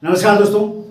नमस्कार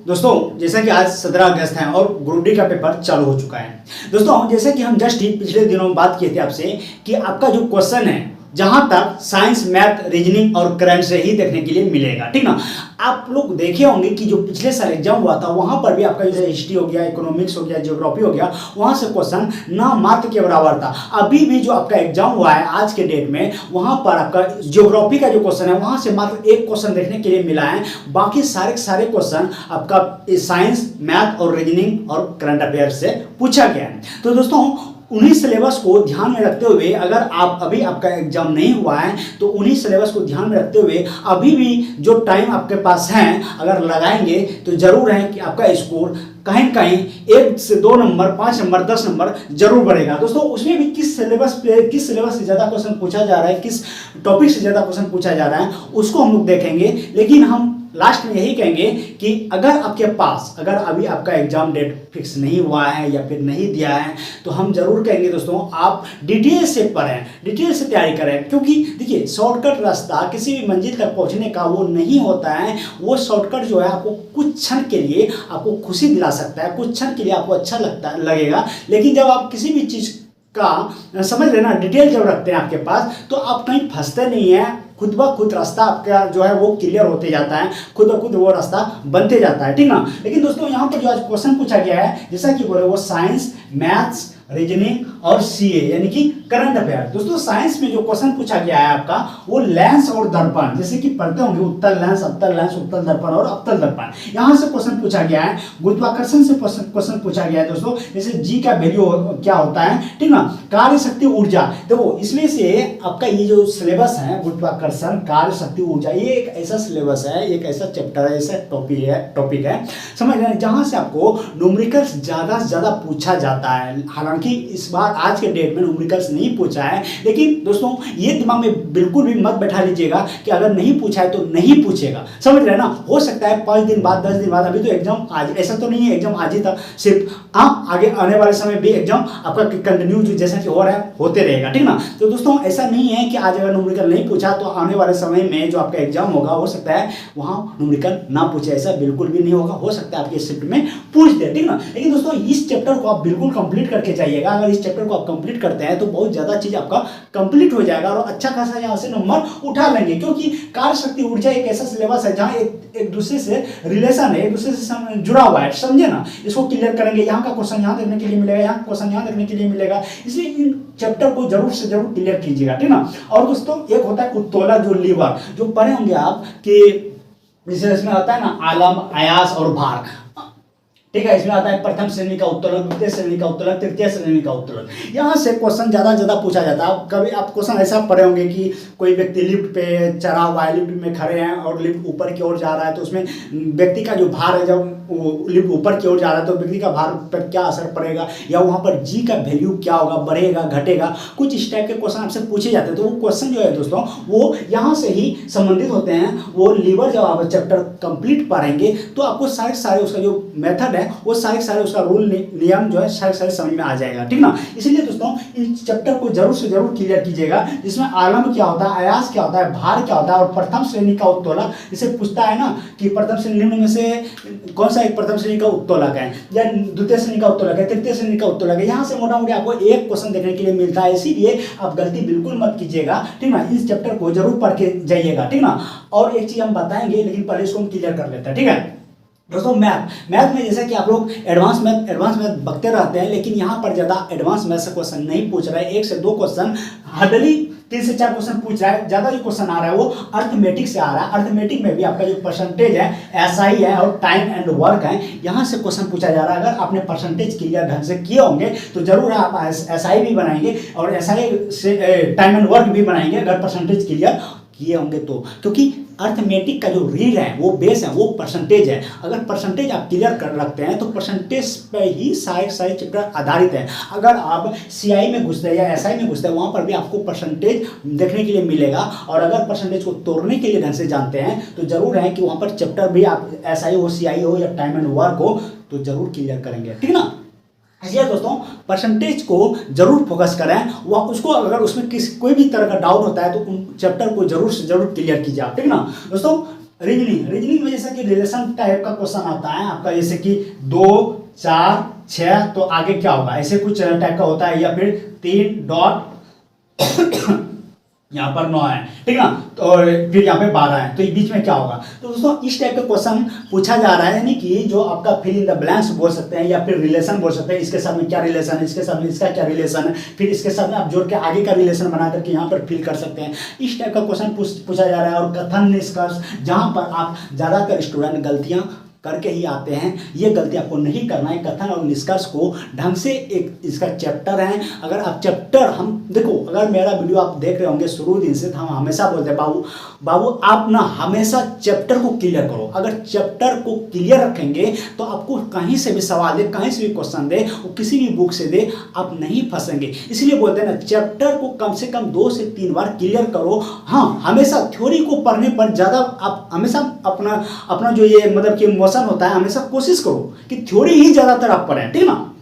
दोस्तों जैसा कि आज 17 अगस्त है और ग्रुप डी का पेपर चालू हो चुका है। दोस्तों जैसे कि हम जस्ट ही पिछले दिनों बात किए थे आपसे कि आपका जो क्वेश्चन है जहां तक साइंस मैथ रीजनिंग और करंट से ही देखने के लिए मिलेगा, ठीक ना। आप लोग देखे होंगे कि जो पिछले साल एग्जाम हुआ था वहां पर भी आपका जैसे हिस्ट्री हो गया, इकोनॉमिक्स हो गया, ज्योग्राफी हो गया, वहां से क्वेश्चन ना मात्र के बराबर था। अभी भी जो आपका एग्जाम हुआ है आज के डेट में वहां पर आपका ज्योग्राफी का जो क्वेश्चन है वहां से मात्र एक क्वेश्चन देखने के लिए मिला है। बाकी सारे क्वेश्चन आपका साइंस मैथ और रीजनिंग और करंट अफेयर से पूछा गया है। तो दोस्तों उन्हीं सिलेबस को ध्यान में रखते हुए अगर आप अभी आपका एग्जाम नहीं हुआ है तो उन्हीं सिलेबस को ध्यान में रखते हुए अभी भी जो टाइम आपके पास है अगर लगाएंगे तो जरूर है कि आपका स्कोर कहीं न कहीं 1 से 2 नंबर, 5 नंबर, 10 नंबर जरूर बढ़ेगा। दोस्तों उसमें भी किस सिलेबस से ज़्यादा क्वेश्चन पूछा जा रहा है, किस टॉपिक से ज़्यादा क्वेश्चन पूछा जा रहा है उसको हम लोग देखेंगे। लेकिन हम लास्ट में यही कहेंगे कि अगर आपके पास अगर अभी आपका एग्जाम डेट फिक्स नहीं हुआ है या फिर नहीं दिया है तो हम जरूर कहेंगे दोस्तों आप डिटेल से पढ़ें, डिटेल से तैयारी करें। क्योंकि देखिए शॉर्टकट रास्ता किसी भी मंजिल तक पहुंचने का वो नहीं होता है। वो शॉर्टकट जो है आपको कुछ क्षण के लिए आपको खुशी दिला सकता है, कुछ क्षण के लिए आपको अच्छा लगेगा। लेकिन जब आप किसी भी चीज़ का समझ लेना डिटेल जब रखते हैं आपके पास तो आप कहीं फंसते नहीं हैं। खुद ब खुद रास्ता आपका जो है वो क्लियर होते जाता है, खुद ब खुद वो रास्ता बनते जाता है, ठीक ना। लेकिन दोस्तों यहाँ पर जो आज क्वेश्चन पूछा गया है जैसा कि बोले वो साइंस, मैथ्स, रीजनिंग और सीए यानी कि करंट अफेयर। दोस्तों साइंस में जो क्वेश्चन पूछा गया है आपका वो लेंस और दर्पण, जैसे कि पढ़ते होंगे उत्तल लेंस, उत्तल दर्पण और अवतल दर्पण, यहाँ से क्वेश्चन पूछा गया है। गुरुत्वाकर्षण से क्वेश्चन पूछा गया है दोस्तों, जैसे जी का वैल्यू क्या होता है, ठीक ना। कार्य शक्ति ऊर्जा, देखो इसमें से आपका ये जो सिलेबस है गुरुत्वाकर्षण, कार्य शक्ति ऊर्जा, ये एक ऐसा सिलेबस है, एक ऐसा चैप्टर है, ऐसा टॉपिक है समझ रहे हैं जहाँ से आपको न्यूमेरिकल्स ज़्यादा से ज़्यादा पूछा जाता है। हालांकि इस बार आज के डेट में न्यूमेरिकल्स नहीं पूछा है, लेकिन दोस्तों ये दिमाग में बिल्कुल भी मत बैठा लीजिएगा कि अगर नहीं पूछा है तो नहीं पूछेगा, समझ रहे हैं ना। हो सकता है 5 दिन बाद, 10 दिन बाद, अभी तो एग्जाम आज, ऐसा तो नहीं है एग्जाम आज ही था सिर्फ, हाँ आगे आने वाले समय भी एग्जाम आपका कंटिन्यू जैसा कि हो रहा है होते रहेगा, ठीक ना। तो दोस्तों ऐसा नहीं है कि आज अगर न्यूमेरिकल नहीं पूछा तो आने वाले समय में जो आपका एग्जाम होगा हो सकता है वहाँ न्यूमेरिकल ना पूछे, ऐसा बिल्कुल भी नहीं होगा। हो सकता है आपके शिफ्ट में पूछ दे, ठीक ना। लेकिन दोस्तों इस चैप्टर को आप बिल्कुल कंप्लीट करके जाइएगा। अगर इस चैप्टर को आप कंप्लीट करते हैं तो बहुत ज्यादा चीज आपका कंप्लीट हो जाएगा और अच्छा खासा यहाँ से नंबर उठा लेंगे। क्योंकि कार्य शक्ति ऊर्जा एक ऐसा सिलेबस है जहाँ एक दूसरे से रिलेशन है, एक दूसरे से जुड़ा हुआ है, समझे ना। इसको क्लियर करेंगे, यहाँ का क्वेश्चन यहाँ देखने के लिए मिलेगा, यहाँ क्वेश्चन यहाँ देखने के लिए मिलेगा, इसलिए इन चैप्टर को जरूर से जरूर क्लियर कीजिएगा, ठीक ना। और दोस्तों एक होता है उत्तोलक, जो लीवर, जो पढ़े होंगे आप कि जैसे इसमें आता है ना आलम, आयास और भार, ठीक है। इसमें आता है प्रथम श्रेणी का उत्तोलक, द्वितीय श्रेणी का उत्तोलक, तृतीय श्रेणी का उत्तोलक। यहाँ से क्वेश्चन ज्यादा पूछा जाता है। कभी आप क्वेश्चन ऐसा पढ़े होंगे कि कोई व्यक्ति लिफ्ट पे चढ़ा हुआ है, लिफ्ट में खड़े हैं और लिफ्ट ऊपर की ओर जा रहा है, तो उसमें व्यक्ति का जो भार है, जब लिफ्ट ऊपर की ओर जा रहा है तो व्यक्ति का भार पर क्या असर पड़ेगा, या वहाँ पर जी का वैल्यू क्या होगा, बढ़ेगा घटेगा, कुछ इस टाइप के क्वेश्चन आपसे पूछे जाते हैं। तो वो क्वेश्चन जो है दोस्तों वो यहाँ से ही संबंधित होते हैं। वो लीवर जब आप चैप्टर कंप्लीट पढ़ेंगे तो आपको सारे उसका जो मेथड है वो सारे उसका रूल नियम जो है सारे समझ में आ जाएगा, ठीक ना। इसलिए दोस्तों इस चैप्टर को जरूर से जरूर क्लियर कीजिएगा, जिसमें आलम क्या होता है, आयास क्या होता है, भार क्या होता है और प्रथम श्रेणी का उत्तोलक। जैसे पूछता है ना कि प्रथम श्रेणी निम्न में से कौन सा एक प्रथम श्रेणी का उत्तोलक है, या द्वितीय श्रेणी का उत्तोलक है, तृतीय श्रेणी का उत्तोलक है। यहाँ से मोटा मोटी आपको एक क्वेश्चन देखने के लिए मिलता है, इसीलिए आप गलती बिल्कुल मत कीजिएगा, ठीक ना। इस चैप्टर को जरूर पढ़ के जाइएगा, ठीक ना। और एक चीज हम बताएंगे लेकिन पहले इसको हम क्लियर कर लेते हैं, ठीक है। दोस्तों मैथ में जैसा कि आप लोग एडवांस मैथ बकते रहते हैं, लेकिन यहाँ पर ज़्यादा एडवांस मैथ से क्वेश्चन नहीं पूछ रहा है। 1 से 2 क्वेश्चन, हार्डली 3 से 4 क्वेश्चन पूछ रहा है। ज़्यादा जो क्वेश्चन आ रहा है वो अर्थमेटिक से आ रहा है। अर्थमेटिक में भी आपका जो परसेंटेज है, एसआई है और टाइम एंड वर्क है, यहाँ से क्वेश्चन पूछा जा रहा है। अगर आपने परसेंटेज क्लियर ढंग से किए होंगे तो जरूर आप एसआई भी बनाएंगे और एसआई से टाइम एंड वर्क भी बनाएंगे अगर परसेंटेज क्लियर किए होंगे तो। क्योंकि अर्थमेटिक का जो रील है वो बेस है, वो परसेंटेज है। अगर परसेंटेज आप क्लियर कर रखते हैं तो परसेंटेज पे ही सारे चैप्टर आधारित हैं। अगर आप सीआई में घुसते हैं या एसआई में घुसते हैं वहाँ पर भी आपको परसेंटेज देखने के लिए मिलेगा। और अगर परसेंटेज को तोड़ने के लिए ढंग से जानते हैं तो जरूर है कि वहाँ पर चैप्टर भी आप एसआई हो, सीआई हो या टाइम एंड वर्क हो तो जरूर क्लियर करेंगे, ठीक ना। इसलिए दोस्तों परसेंटेज को जरूर फोकस करें। वह उसको अगर उसमें कोई भी तरह का डाउट होता है तो उन चैप्टर को जरूर से जरूर क्लियर कीजिए आप, ठीक ना। दोस्तों रीजनिंग में जैसे कि रिलेशन टाइप का क्वेश्चन आता है आपका, जैसे कि 2 4 6 तो आगे क्या होगा, ऐसे कुछ टाइप का होता है, या फिर 3 डॉट यहाँ पर 9 है, ठीक ना, तो और फिर यहाँ पे 12 है, तो ये बीच में क्या होगा। तो दोस्तों इस टाइप का क्वेश्चन पूछा जा रहा है, यानी कि जो आपका फिल इन द ब्लैंक्स बोल सकते हैं या फिर रिलेशन बोल सकते हैं, इसके साथ में क्या रिलेशन है, इसके साथ में इसका क्या रिलेशन है, फिर इसके साथ में आप जोड़ के आगे का रिलेशन बना करके यहाँ पर फिल कर सकते हैं। इस टाइप का क्वेश्चन पूछा जा रहा है। और कथन निष्कर्ष, जहाँ पर आप ज़्यादातर स्टूडेंट गलतियाँ करके ही आते हैं, ये गलती आपको नहीं करना है। कथन और निष्कर्ष को ढंग से, एक इसका चैप्टर है, अगर आप चैप्टर, हम देखो अगर मेरा वीडियो आप देख रहे होंगे शुरू दिन से, तो हम हमेशा बोलते हैं बाबू आप ना हमेशा चैप्टर को क्लियर करो। अगर चैप्टर को क्लियर रखेंगे तो आपको कहीं से भी सवाल दे, कहीं से भी क्वेश्चन दे, वो किसी भी बुक से दे, आप नहीं फंसेंगे। इसलिए बोलते हैं ना, चैप्टर को कम से कम 2 से 3 बार क्लियर करो। हाँ, हमेशा थ्योरी को पढ़ने पर ज़्यादा आप हमेशा अपना जो ये मतलब कि मोशन होता है, हमेशा कोशिश करो कि थ्योरी ही ज़्यादातर आप पढ़ें, ठीक ना।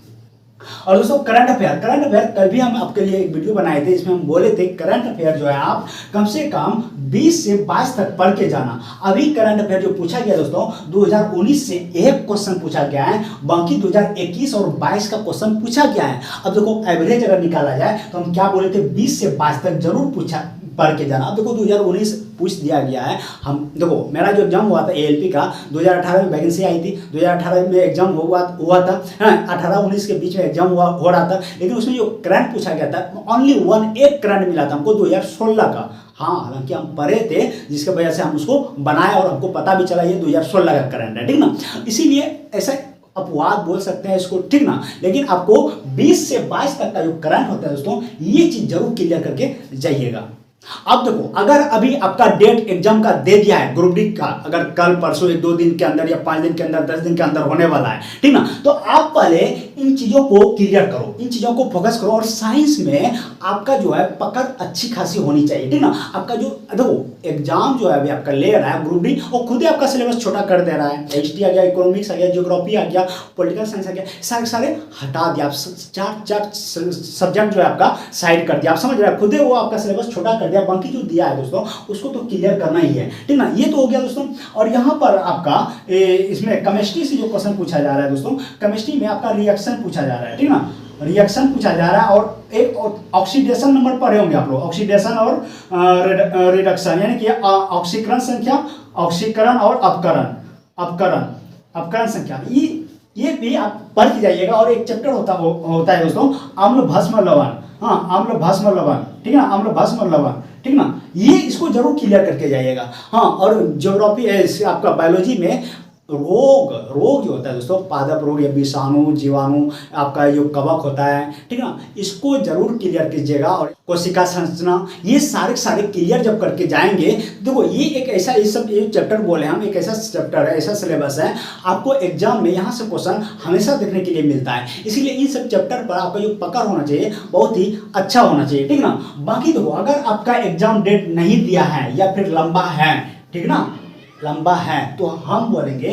और दोस्तों करंट अफेयर कल भी हम आपके लिए एक वीडियो बनाए थे, इसमें हम बोले थे करंट अफेयर जो है आप कम से कम 20 से 22 तक पढ़ के जाना। अभी करंट अफेयर जो पूछा गया दोस्तों 2019 से एक क्वेश्चन पूछा गया है, बाकी 2021 और 22 का क्वेश्चन पूछा गया है। अब देखो एवरेज अगर निकाला जाए तो हम क्या बोले थे, 20 से 22 तक जरूर पढ़ के जाना। अब देखो 2019 पूछ दिया गया है। हम देखो मेरा जो एग्जाम हुआ था ALP का 2018 में वैकेंसी आई थी, 2018 में एग्जाम हुआ था, 18-19 के बीच में एग्जाम हो रहा था, लेकिन उसमें जो करंट पूछा गया था ओनली एक करंट मिला था हमको 2016 का। हाँ, हालांकि हम पढ़े थे, जिसके वजह से हम उसको बनाए और हमको पता भी चला ये 2016 का करंट है, ठीक ना। इसीलिए ऐसा अपवाद बोल सकते हैं इसको, ठीक ना। लेकिन आपको 20 से 22 तक का जो करंट होता है दोस्तों, ये चीज जरूर क्लियर करके जाइएगा। अब देखो अगर अभी आपका डेट एग्जाम का दे दिया है ग्रुप डी का, अगर कल परसों 1-2 दिन के अंदर या 5 दिन के अंदर 10 दिन के अंदर होने वाला है, ठीक ना, तो आप पहले इन चीजों को क्लियर करो, इन चीजों को फोकस करो। और साइंस में आपका जो है पकड़ अच्छी खासी होनी चाहिए, ठीक ना। आपका जो देखो एग्जाम जो है अभी आपका ले रहा है ग्रुप डी, और खुद ही आपका सिलेबस छोटा कर दे रहा है। HT आ गया, इकोनॉमिक्स आ गया, ज्योग्राफी आ गया, पॉलिटिकल साइंस आ गया, सारे हटा दिया, आप 4 सब्जेक्ट जो है आपका साइड कर दिया, आप समझ रहे हैं, खुद ही वो आपका सिलेबस छोटा कर दिया। बाकी जो दिया है दोस्तों उसको तो क्लियर करना ही है, ठीक ना। ये तो हो गया दोस्तों। और यहाँ पर आपका इसमें केमिस्ट्री से जो क्वेश्चन पूछा जा रहा है दोस्तों, केमिस्ट्री में आपका रिएक्शन पूछा जा रहा है, ठीक ना, रिएक्शन पूछा जा रहा है। और एक ऑक्सीडेशन नंबर पढ़े होंगे आप लोग, ऑक्सीडेशन और रिडक्शन, यानी कि ऑक्सीकरण संख्या, ऑक्सीकरण और अपकरण संख्या, ये भी आप पढ़ के जाइएगा। और एक चैप्टर होता है दोस्तों अम्ल भस्म लवण, हाँ अम्ल भस्म लवण, ठीक ना, अम्ल भस्म लवण, ठीक ना, ये इसको जरूर क्लियर करके जाइएगा। हाँ, और ज्योग्राफी आपका बायोलॉजी में रोग जो होता है दोस्तों, पादप रोग या विषाणु जीवाणु, आपका जो कवक होता है, ठीक ना, इसको जरूर क्लियर कीजिएगा। और कोशिका संरचना, ये सारे क्लियर जब करके जाएंगे, देखो ये एक ऐसा, ये सब ये चैप्टर बोले हम, एक ऐसा चैप्टर है, ऐसा सिलेबस है, आपको एग्जाम में यहाँ से क्वेश्चन हमेशा देखने के लिए मिलता है। इसीलिए इन सब चैप्टर पर आपका जो पकड़ होना चाहिए बहुत ही अच्छा होना चाहिए, ठीक ना। बाकी देखो अगर आपका एग्जाम डेट नहीं दिया है या फिर लंबा है, ठीक ना, लंबा है, तो हम बोलेंगे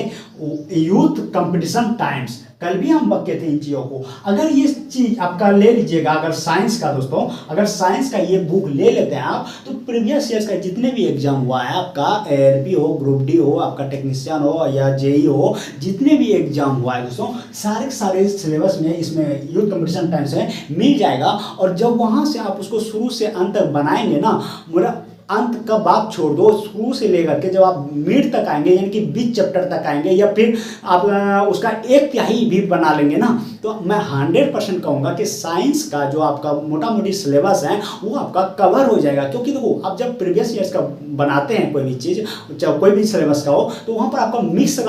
यूथ कंपटीशन टाइम्स। कल भी हम बके थे इन चीज़ों को। अगर ये चीज़ आपका ले लीजिएगा, अगर साइंस का दोस्तों, अगर साइंस का ये बुक ले लेते हैं आप, तो प्रीवियस ईयर्स का जितने भी एग्जाम हुआ है आपका, ALP हो, ग्रुप डी हो, आपका टेक्नीशियन हो या JEE हो, जितने भी एग्जाम हुआ है दोस्तों, सारे सिलेबस में इसमें यूथ कंपटीशन टाइम्स में मिल जाएगा। और जब वहाँ से आप उसको शुरू से अंत तक बनाएंगे ना, मेरा अंत का बात छोड़ दो, शुरू से लेकर के जब आप मिड तक आएंगे, यानी कि 20 चैप्टर तक आएंगे, या फिर आप उसका 1/3 भी बना लेंगे ना, तो मैं 100% कहूँगा कि साइंस का जो आपका मोटा मोटी सिलेबस है वो आपका कवर हो जाएगा। क्योंकि देखो आप जब प्रीवियस ईयर्स का बनाते हैं कोई भी चीज़, चाहे कोई भी सिलेबस का हो, तो वहाँ पर आपका मिक्स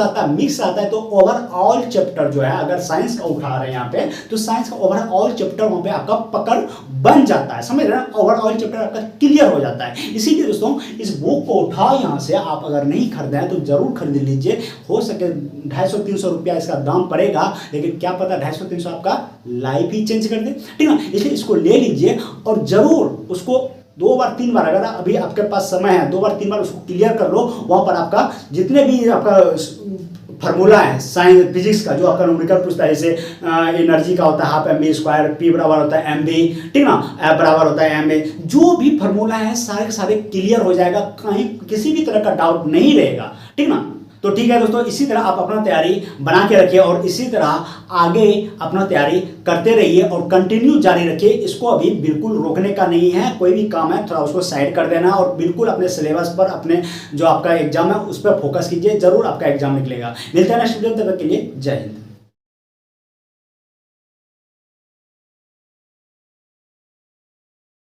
आता है, तो ओवरऑल चैप्टर जो है, अगर साइंस का उठा रहे हैं यहाँ पे, तो साइंस का ओवरऑल चैप्टर वहाँ पे आपका पकड़ बन जाता है, समझ रहे हैं, ओवरऑल चैप्टर आपका क्लियर हो जाता है। इसीलिए दोस्तों इस बुक को उठाओ यहाँ से, आप अगर नहीं खरीदे हैं तो जरूर खरीद लीजिए। हो सके 250-300 रुपया इसका दाम पड़ेगा, लेकिन क्या पता 250-300 आपका लाइफ ही चेंज कर दे, ठीक ना। इसलिए इसको ले लीजिए और जरूर उसको 2 बार 3 बार, अगर अभी आपके पास समय है 2 बार 3 बार उसको क्लियर कर लो। वहाँ पर आपका जितने भी आपका फार्मूला है साइंस फिजिक्स का, जो आपका न्यूमेरिकल पूछता है, जैसे एनर्जी का होता है ½ P बराबर होता है mv, ठीक ना, F बराबर होता है ma, जो भी फार्मूला है सारे क्लियर हो जाएगा, कहीं किसी भी तरह का डाउट नहीं रहेगा, ठीक ना। तो ठीक है दोस्तों, इसी तरह आप अपना तैयारी बना के रखिए और इसी तरह आगे अपना तैयारी करते रहिए और कंटिन्यू जारी रखिए। इसको अभी बिल्कुल रोकने का नहीं है, कोई भी काम है थोड़ा उसको साइड कर देना और बिल्कुल अपने सिलेबस पर, अपने जो आपका एग्जाम है उस पर फोकस कीजिए, जरूर आपका एग्जाम निकलेगा। मिलते हैं नेक्स्ट वीडियो, तब तक के लिए जय हिंद।